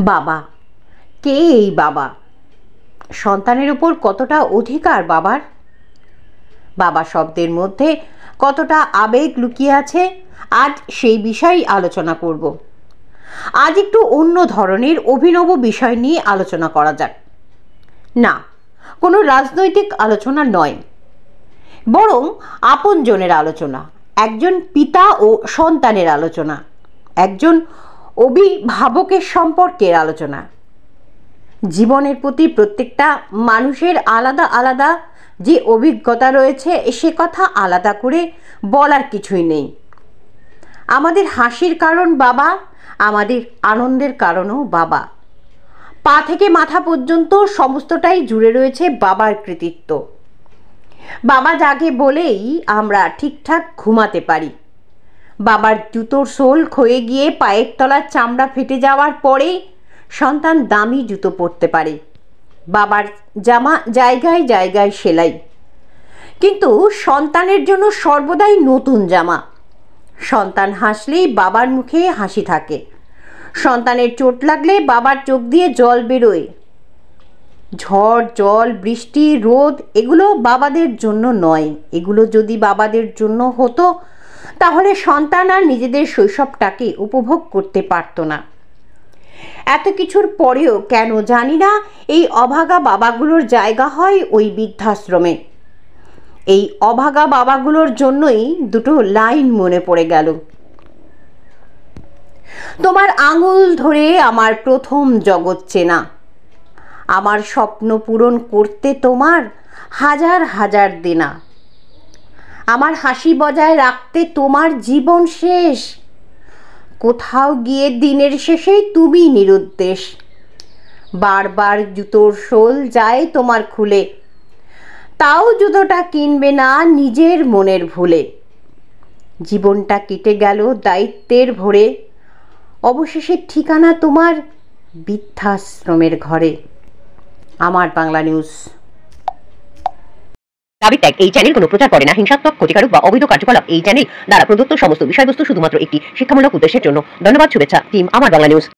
বাবা, কে এই বাবা? সন্তানের উপর কতটা অধিকার বাবার? বাবা শব্দের মধ্যে কতটা আবেগ লুকিয়ে আছে, আজ সেই বিষয়েই আলোচনা করব। আজ একটু অন্য ধরনের অভিনব বিষয় নিয়ে আলোচনা করা যাক। না, কোনো রাজনৈতিক আলোচনা নয়, বরং আপনজনের আলোচনা, একজন পিতা ও সন্তানের আলোচনা, একজন অভিভাবকের সম্পর্কের আলোচনা। জীবনের প্রতি প্রত্যেকটা মানুষের আলাদা আলাদা যে অভিজ্ঞতা রয়েছে, সে কথা আলাদা করে বলার কিছুই নেই। আমাদের হাসির কারণ বাবা, আমাদের আনন্দের কারণও বাবা। পা থেকে মাথা পর্যন্ত সমস্তটাই জুড়ে রয়েছে বাবার কৃতিত্ব। বাবা জাগে বলেই আমরা ঠিকঠাক ঘুমাতে পারি। বাবার জুতোর সোল ক্ষয়ে গিয়ে পায়ের তলার চামড়া ফেটে যাওয়ার পরেই সন্তান দামি জুতো পরতে পারে। বাবার জামা জায়গায় জায়গায় সেলাই, কিন্তু সন্তানের জন্য সর্বদাই নতুন জামা। সন্তান হাসলেই বাবার মুখে হাসি থাকে, সন্তানের চোট লাগলে বাবার চোখ দিয়ে জল বেরোয়। ঝড়, জল, বৃষ্টি, রোদ এগুলো বাবাদের জন্য নয়। এগুলো যদি বাবাদের জন্য হতো, তাহলে সন্তান আর নিজেদের শৈশবটাকে উপভোগ করতে পারত না। এত কিছুর পরেও কেন জানি না, এই অভাগা বাবাগুলোর জায়গা হয় ওই বৃদ্ধাশ্রমে। এই অভাগা বাবাগুলোর জন্যই দুটো লাইন মনে পড়ে গেল। তোমার আঙুল ধরে আমার প্রথম জগৎ চেনা, আমার স্বপ্ন পূরণ করতে তোমার হাজার হাজার দেনা, আমার হাসি বজায় রাখতে তোমার জীবন শেষ। কোথাও গিয়ে দিনের শেষেই তুমি নিরুদ্দেশ। বারবার জুতোর সোল যায় তোমার খুলে, তাও জুতোটা কিনবে না নিজের মনের ভুলে। জীবনটা কেটে গেল দায়িত্বের ভরে, অবশেষে ঠিকানা তোমার বৃদ্ধাশ্রমের ঘরে। আমার বাংলা নিউজ। দাবি ত্যাগ এই চ্যানেল কোনো প্রচার করে না। হিংসাত্মক, ক্ষতিকারক বা অবৈধ কার্যকলাপ এই চ্যানেল দ্বারা প্রদত্ত সমস্ত বিষয়বস্তু শুধুমাত্র একটি শিক্ষামূলক উদ্দেশ্যের জন্য। ধন্যবাদ। শুভেচ্ছা টিম আমার বাংলা নিউজ।